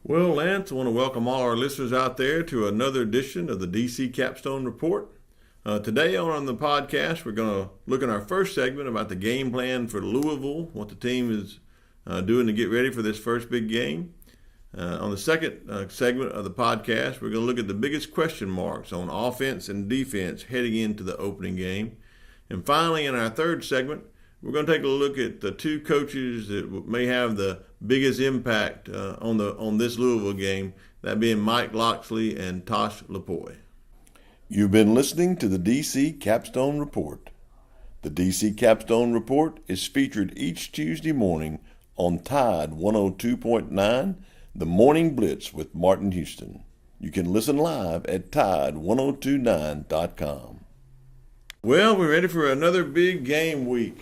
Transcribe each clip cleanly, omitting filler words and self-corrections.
Well, Lance, I want to welcome all our listeners out there to another edition of the DC Capstone Report. Today on the podcast, we're going to look at our first segment about the game plan for Louisville, what the team is doing to get ready for this first big game. On the second segment of the podcast, we're going to look at the biggest question marks on offense and defense heading into the opening game. And finally, in our third segment, we're going to take a look at the two coaches that may have the biggest impact on this Louisville game, that being Mike Locksley and Tosh Lupoi. You've been listening to the DC Capstone Report. The DC Capstone Report is featured each Tuesday morning on Tide 102.9, The Morning Blitz with Martin Houston. You can listen live at Tide1029.com. Well, we're ready for another big game week.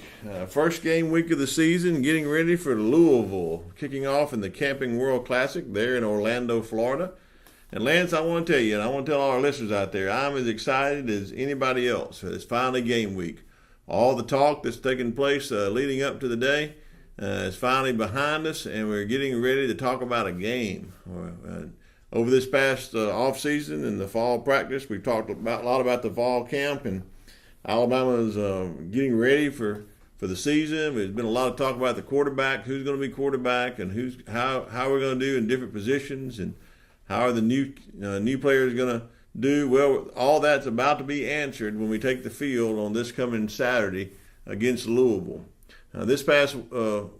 First game week of the season, getting ready for Louisville, kicking off in the Camping World Classic there in Orlando, Florida. And Lance, I want to tell you, and I want to tell all our listeners out there, I'm as excited as anybody else. It's finally game week. All the talk that's taken place leading up to the day is finally behind us, and we're getting ready to talk about a game. Over this past off season and the fall practice, we've talked a lot about the fall camp, and Alabama's getting ready for the season. There's been a lot of talk about the quarterback, who's going to be quarterback, and how we're going to do in different positions, and how are the new players going to do. Well, all that's about to be answered when we take the field on this coming Saturday against Louisville. This past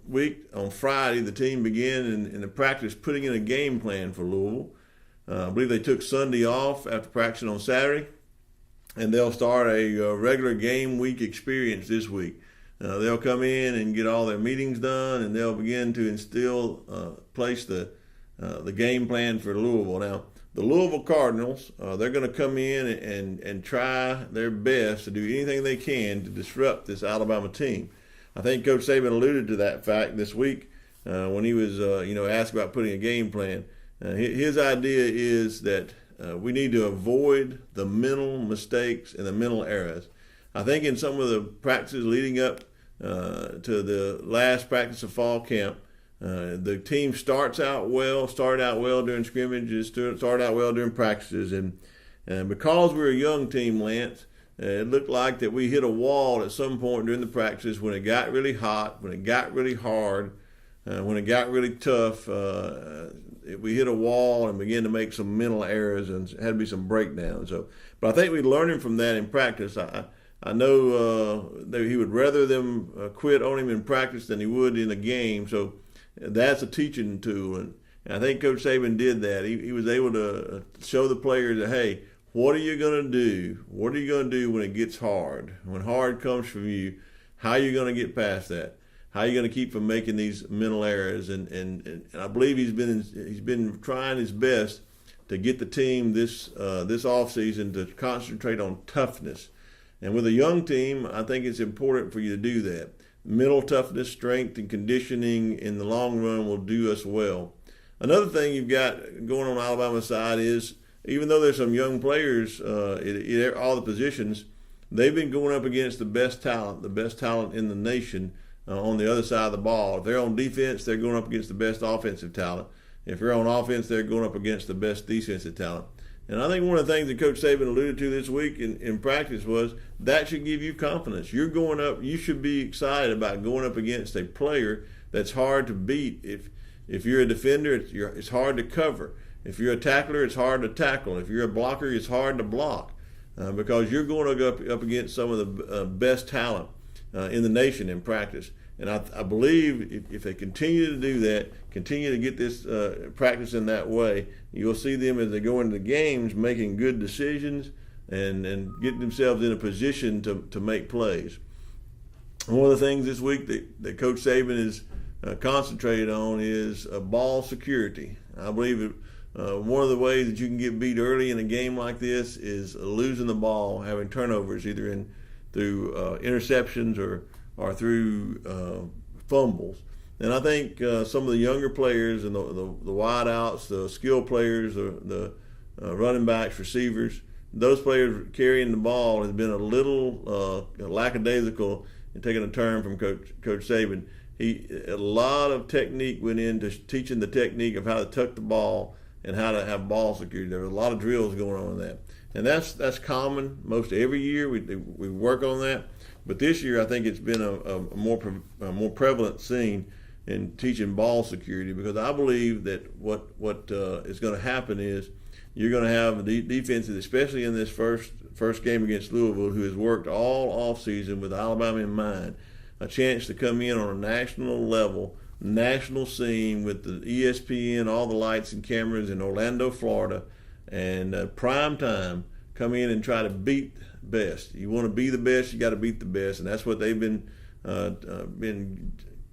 week, on Friday, the team began in the practice putting in a game plan for Louisville. I believe they took Sunday off after practicing on Saturday, and they'll start a regular game week experience this week. They'll come in and get all their meetings done, and they'll begin to place the game plan for Louisville. Now, the Louisville Cardinals, they're going to come in and try their best to do anything they can to disrupt this Alabama team. I think Coach Saban alluded to that fact this week when he was asked about putting a game plan. His idea is that we need to avoid the mental mistakes and the mental errors. I think in some of the practices leading up to the last practice of fall camp, the team started out well during scrimmages, started out well during practices, and because we're a young team, Lance, it looked like that we hit a wall at some point during the practice when it got really hot, when it got really hard, when it got really tough. We hit a wall and began to make some mental errors and had to be some breakdowns. But I think we're learning from that in practice. I know that he would rather them quit on him in practice than he would in a game. So that's a teaching tool, and I think Coach Saban did that. He was able to show the players that, hey, what are you going to do? What are you going to do when it gets hard? When hard comes from you, how are you going to get past that? How are you going to keep from making these mental errors? And I believe he's been trying his best to get the team this offseason to concentrate on toughness. And with a young team, I think it's important for you to do that. Mental toughness, strength, and conditioning in the long run will do us well. Another thing you've got going on Alabama's side is, even though there's some young players at all the positions, they've been going up against the best talent in the nation on the other side of the ball. If they're on defense, they're going up against the best offensive talent. If they're on offense, they're going up against the best defensive talent. And I think one of the things that Coach Saban alluded to this week in practice was that should give you confidence. You're going up, you should be excited about going up against a player that's hard to beat. If you're a defender, it's hard to cover. If you're a tackler, it's hard to tackle. If you're a blocker, it's hard to block because you're going to go up against some of the best talent in the nation in practice. And I believe if they continue to do that, continue to get this practice in that way, you'll see them as they go into the games making good decisions and getting themselves in a position to make plays. One of the things this week that Coach Saban is concentrated on is ball security. I believe one of the ways that you can get beat early in a game like this is losing the ball, having turnovers, either through interceptions or through fumbles. And I think some of the younger players and the wideouts, the skill players, the running backs, receivers, those players carrying the ball has been a little lackadaisical and taking a turn from Coach Saban. a lot of technique went into teaching the technique of how to tuck the ball and how to have ball security. There were a lot of drills going on in that, and that's common most every year. We work on that, but this year I think it's been a more prevalent scene in teaching ball security, because I believe that what is going to happen is you're going to have defenses, especially in this first game against Louisville, who has worked all off season with Alabama in mind, a chance to come in on a national level, national scene with the ESPN, all the lights and cameras in Orlando, Florida, and prime time, come in and try to beat best. You want to be the best, you got to beat the best, and that's what they've been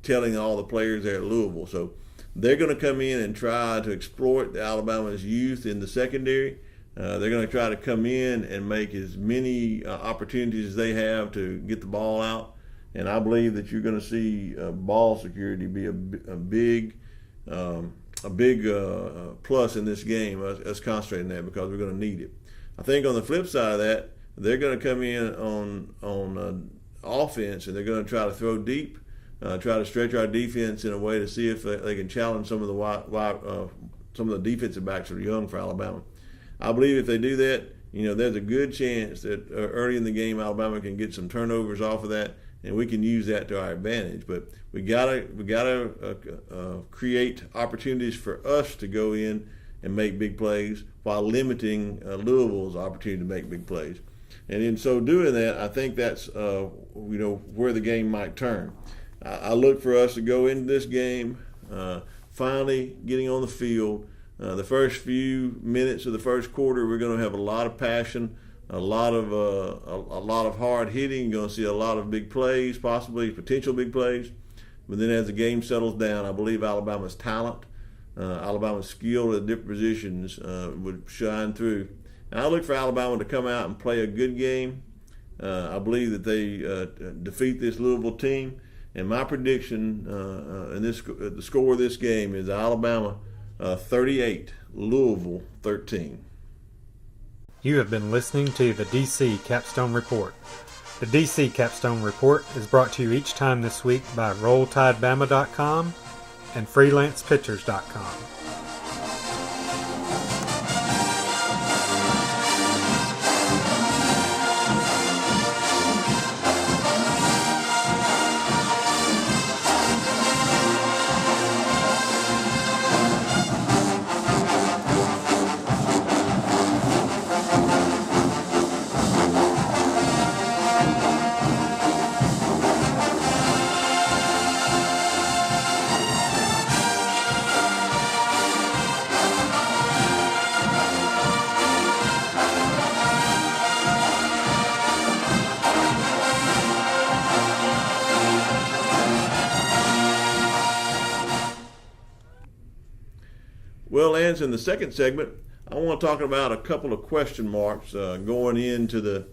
telling all the players there at Louisville. So they're going to come in and try to exploit the Alabama's youth in the secondary. They're going to try to come in and make as many opportunities as they have to get the ball out. And I believe that you're going to see ball security be a big plus in this game. Us concentrating that, because we're going to need it. I think on the flip side of that, they're going to come in on offense, and they're going to try to throw deep. Try to stretch our defense in a way to see if they can challenge some of the defensive backs that are young for Alabama. I believe if they do that, there's a good chance that early in the game Alabama can get some turnovers off of that, and we can use that to our advantage. But we gotta create opportunities for us to go in and make big plays while limiting Louisville's opportunity to make big plays. And in so doing that, I think that's where the game might turn. I look for us to go into this game finally getting on the field. The first few minutes of the first quarter, we're going to have a lot of passion, a lot of hard hitting. You're going to see a lot of big plays, possibly potential big plays. But then as the game settles down, I believe Alabama's talent, Alabama's skill at different positions would shine through. And I look for Alabama to come out and play a good game. I believe that they defeat this Louisville team. And my prediction the score of this game is Alabama 38, Louisville 13. You have been listening to the DC Capstone Report. The DC Capstone Report is brought to you each time this week by RollTideBama.com and FreelancePictures.com. Well, Lance, in the second segment, I want to talk about a couple of question marks going into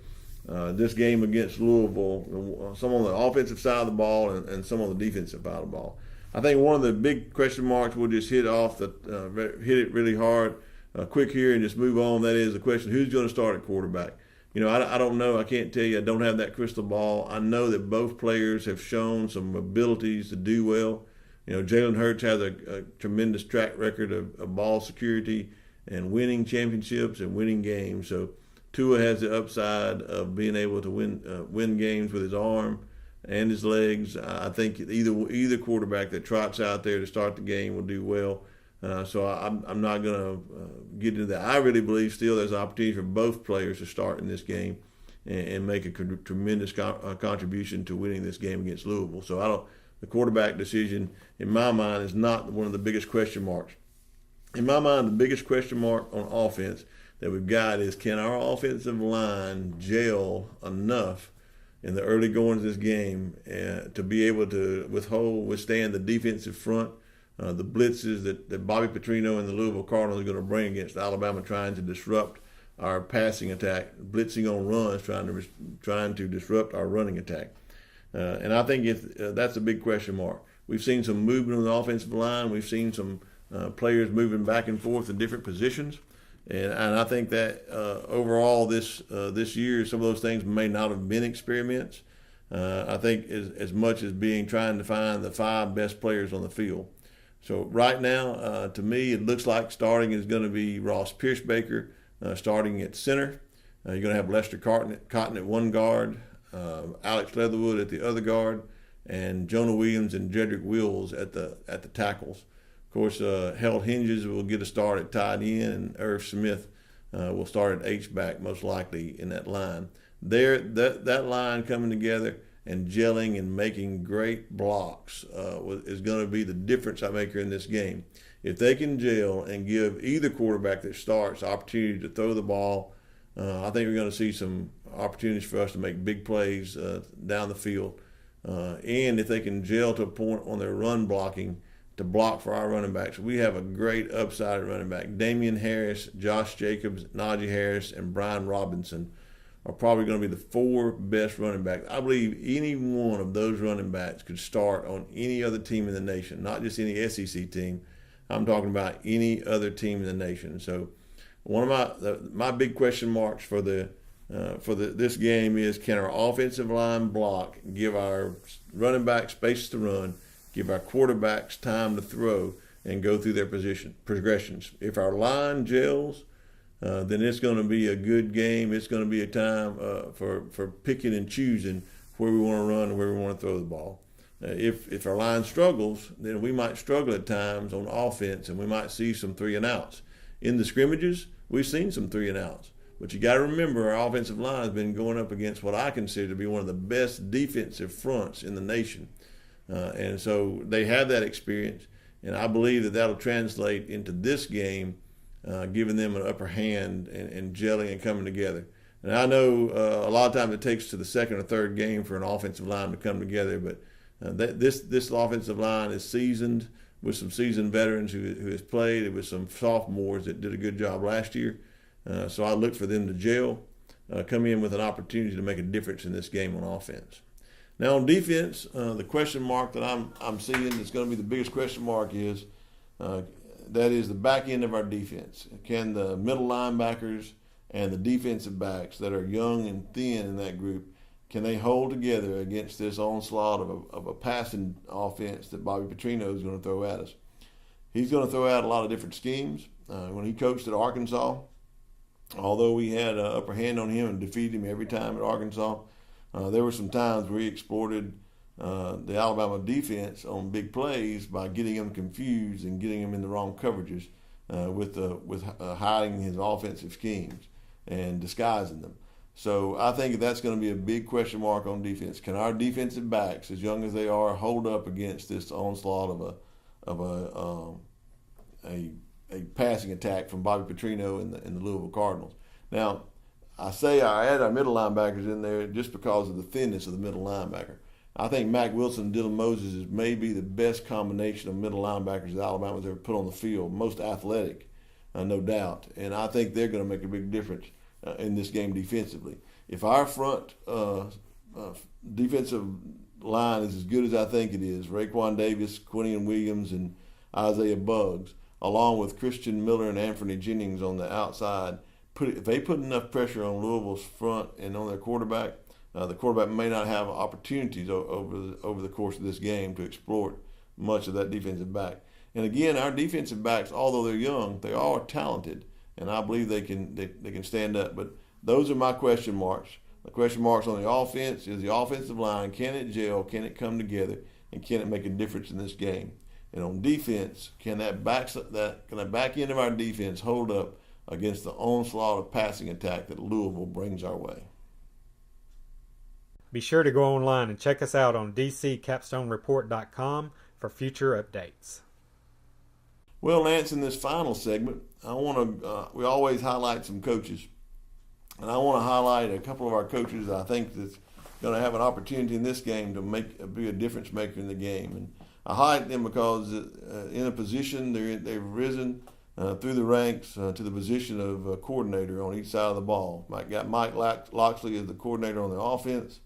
this game against Louisville, some on the offensive side of the ball and some on the defensive side of the ball. I think one of the big question marks we'll just hit it really hard, quick here, and just move on. That is the question: who's going to start at quarterback? I don't know. I can't tell you. I don't have that crystal ball. I know that both players have shown some abilities to do well. Jalen Hurts has a tremendous track record of ball security and winning championships and winning games. So Tua has the upside of being able to win games with his arm and his legs. I think either quarterback that trots out there to start the game will do well. So I'm not going to get into that. I really believe still there's an opportunity for both players to start in this game and make a tremendous contribution to winning this game against Louisville. So the quarterback decision, in my mind, is not one of the biggest question marks. In my mind, the biggest question mark on offense that we've got is, can our offensive line gel enough in the early goings of this game to be able to withstand the defensive front, the blitzes that Bobby Petrino and the Louisville Cardinals are going to bring against Alabama, trying to disrupt our passing attack, blitzing on runs, trying to disrupt our running attack. And I think that's a big question mark. We've seen some movement on the offensive line. We've seen some players moving back and forth in different positions. And I think that overall this year, some of those things may not have been experiments. I think as much as trying to find the 5 best players on the field. So right now, to me, it looks like starting is going to be Ross Pierce-Baker starting at center. You're going to have Lester Cotton at one guard, Alex Leatherwood at the other guard, and Jonah Williams and Jedrick Wills at the tackles. Of course, Harold Hinges will get a start at tight end, and Irv Smith will start at H-back most likely in that line. That line coming together and gelling and making great blocks is going to be the difference maker in this game. If they can gel and give either quarterback that starts opportunity to throw the ball, I think we're going to see some opportunities for us to make big plays down the field. And if they can gel to a point on their run blocking to block for our running backs, we have a great upside running back. Damian Harris, Josh Jacobs, Najee Harris, and Brian Robinson are probably going to be the 4 best running backs. I believe any one of those running backs could start on any other team in the nation, not just any SEC team. I'm talking about any other team in the nation. So one of my big question marks for this game is, can our offensive line block, give our running back space to run, give our quarterbacks time to throw, and go through their progressions. If our line gels, then it's going to be a good game. It's going to be a time for picking and choosing where we want to run and where we want to throw the ball. If our line struggles, then we might struggle at times on offense, and we might see some 3 and outs. In the scrimmages, we've seen some 3 and outs. But you got to remember, our offensive line has been going up against what I consider to be one of the best defensive fronts in the nation. And so they have that experience, and I believe that that'll translate into this game, giving them an upper hand and gelling and coming together. And I know a lot of times it takes to the second or third game for an offensive line to come together, but this offensive line is seasoned with some seasoned veterans who has played, with some sophomores that did a good job last year. So I look for them to gel, come in with an opportunity to make a difference in this game on offense. Now on defense, the question mark that I'm seeing that's going to be the biggest question mark is that is the back end of our defense. Can the middle linebackers and the defensive backs that are young and thin in that group, can they hold together against this onslaught of a passing offense that Bobby Petrino is going to throw at us? He's going to throw out a lot of different schemes. When he coached at Arkansas, although we had an upper hand on him and defeated him every time at Arkansas, there were some times where he exploited the Alabama defense on big plays by getting them confused and getting them in the wrong coverages with hiding his offensive schemes and disguising them. So I think that's going to be a big question mark on defense. Can our defensive backs, as young as they are, hold up against this onslaught of a passing attack from Bobby Petrino and the Louisville Cardinals? Now, I say I add our middle linebackers in there just because of the thinness of the middle linebacker. I think Mack Wilson and Dylan Moses is maybe the best combination of middle linebackers that Alabama's ever put on the field, most athletic, no doubt. And I think they're going to make a big difference in this game defensively. If our front defensive line is as good as I think it is, Raekwon Davis, Quinion Williams, and Isaiah Buggs, along with Christian Miller and Anthony Jennings on the outside, if they put enough pressure on Louisville's front and on their quarterback, the quarterback may not have opportunities over the course of this game to exploit much of that defensive back. And again, our defensive backs, although they're young, they are talented, and I believe they can stand up. But those are my question marks. The question marks on the offense is the offensive line. Can it gel? Can it come together? And can it make a difference in this game? And on defense, can that back end of our defense hold up against the onslaught of passing attack that Louisville brings our way? Be sure to go online and check us out on dccapstonereport.com for future updates. Well, Lance, in this final segment, we always highlight some coaches. And I want to highlight a couple of our coaches that I think that's going to have an opportunity in this game to be a difference maker in the game. And I highlight them because in a position they've risen through the ranks to the position of coordinator on each side of the ball. You got Mike Locksley as the coordinator on the offense,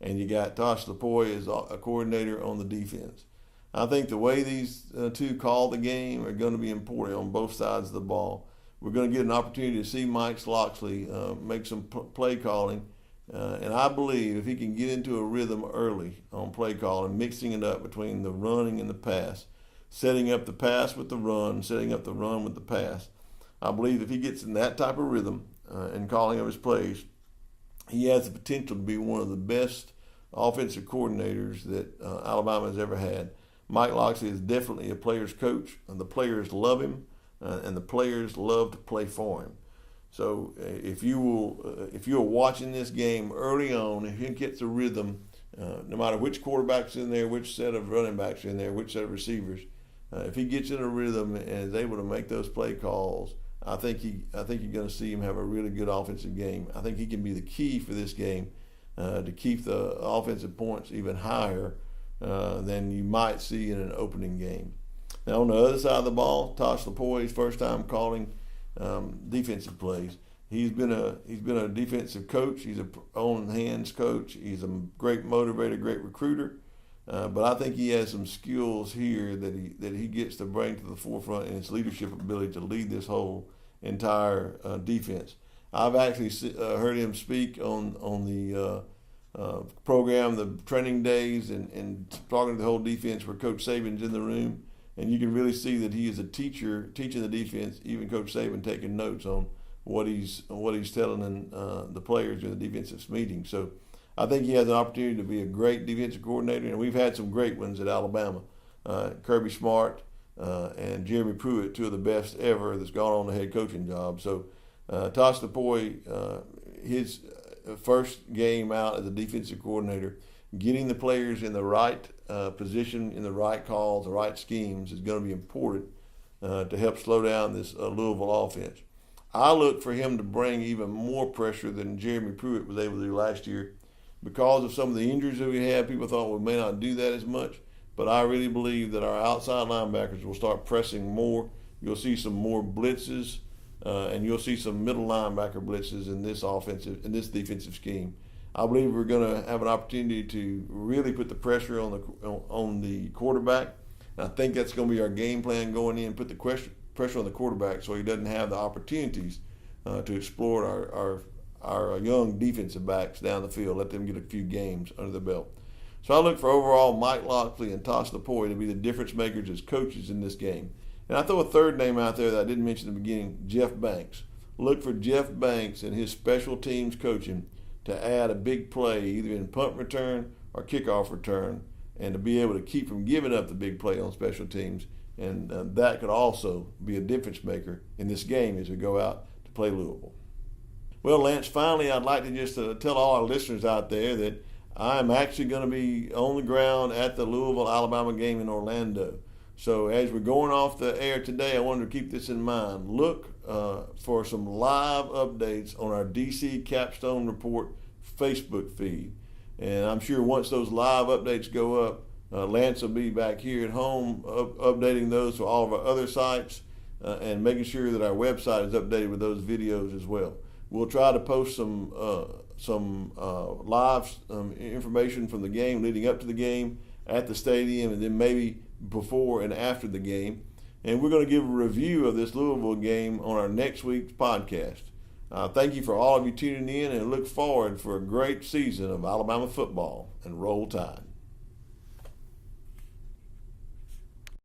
and you got Tosh Lupoi as a coordinator on the defense. I think the way these two call the game are going to be important on both sides of the ball. We're going to get an opportunity to see Mike Locksley make some play calling And I believe if he can get into a rhythm early on play call and mixing it up between the running and the pass, setting up the pass with the run, setting up the run with the pass, I believe if he gets in that type of rhythm and calling of his plays, he has the potential to be one of the best offensive coordinators that Alabama has ever had. Mike Locksley is definitely a player's coach, and the players love him, and the players love to play for him. So if you're watching this game early on, if he gets a rhythm, no matter which quarterback's in there, which set of running backs are in there, which set of receivers, if he gets in a rhythm and is able to make those play calls, I think you're going to see him have a really good offensive game. I think he can be the key for this game to keep the offensive points even higher than you might see in an opening game. Now on the other side of the ball, Tosh Lupoi's first time calling defensive plays. He's been a defensive coach. He's a on hands coach. He's a great motivator, great recruiter. But I think he has some skills here that he gets to bring to the forefront in his leadership ability to lead this whole entire defense. I've actually heard him speak on the program, the training days, and talking to the whole defense where Coach Saban's in the room. And you can really see that he is a teacher teaching the defense, even Coach Saban taking notes on what he's telling the players in the defensive meeting. So I think he has an opportunity to be a great defensive coordinator, and we've had some great ones at Alabama. Kirby Smart and Jeremy Pruitt, two of the best ever that's gone on the head coaching job. So Tosh Lupoi, his first game out as a defensive coordinator, getting the players in the right position, in the right calls, the right schemes is going to be important to help slow down this Louisville offense. I look for him to bring even more pressure than Jeremy Pruitt was able to do last year. Because of some of the injuries that we had, people thought we may not do that as much. But I really believe that our outside linebackers will start pressing more. You'll see some more blitzes, and you'll see some middle linebacker blitzes in this defensive scheme. I believe we're going to have an opportunity to really put the pressure on the quarterback. And I think that's going to be our game plan going in, put the pressure on the quarterback so he doesn't have the opportunities to explore our young defensive backs down the field, let them get a few games under the belt. So I look for overall Mike Locksley and Tosh Lupoi to be the difference makers as coaches in this game. And I throw a third name out there that I didn't mention in the beginning, Jeff Banks. Look for Jeff Banks and his special teams coaching to add a big play either in punt return or kickoff return, and to be able to keep from giving up the big play on special teams. And that could also be a difference maker in this game as we go out to play Louisville. Well, Lance, finally, I'd like to just tell all our listeners out there that I'm actually going to be on the ground at the Louisville, Alabama game in Orlando. So as we're going off the air today, I wanted to keep this in mind. Look for some live updates on our DC Capstone Report Facebook feed. And I'm sure once those live updates go up, Lance will be back here at home updating those for all of our other sites and making sure that our website is updated with those videos as well. We'll try to post some live information from the game leading up to the game at the stadium, and then maybe before and after the game. And we're going to give a review of this Louisville game on our next week's podcast. Thank you for all of you tuning in, and look forward for a great season of Alabama football, and Roll Tide.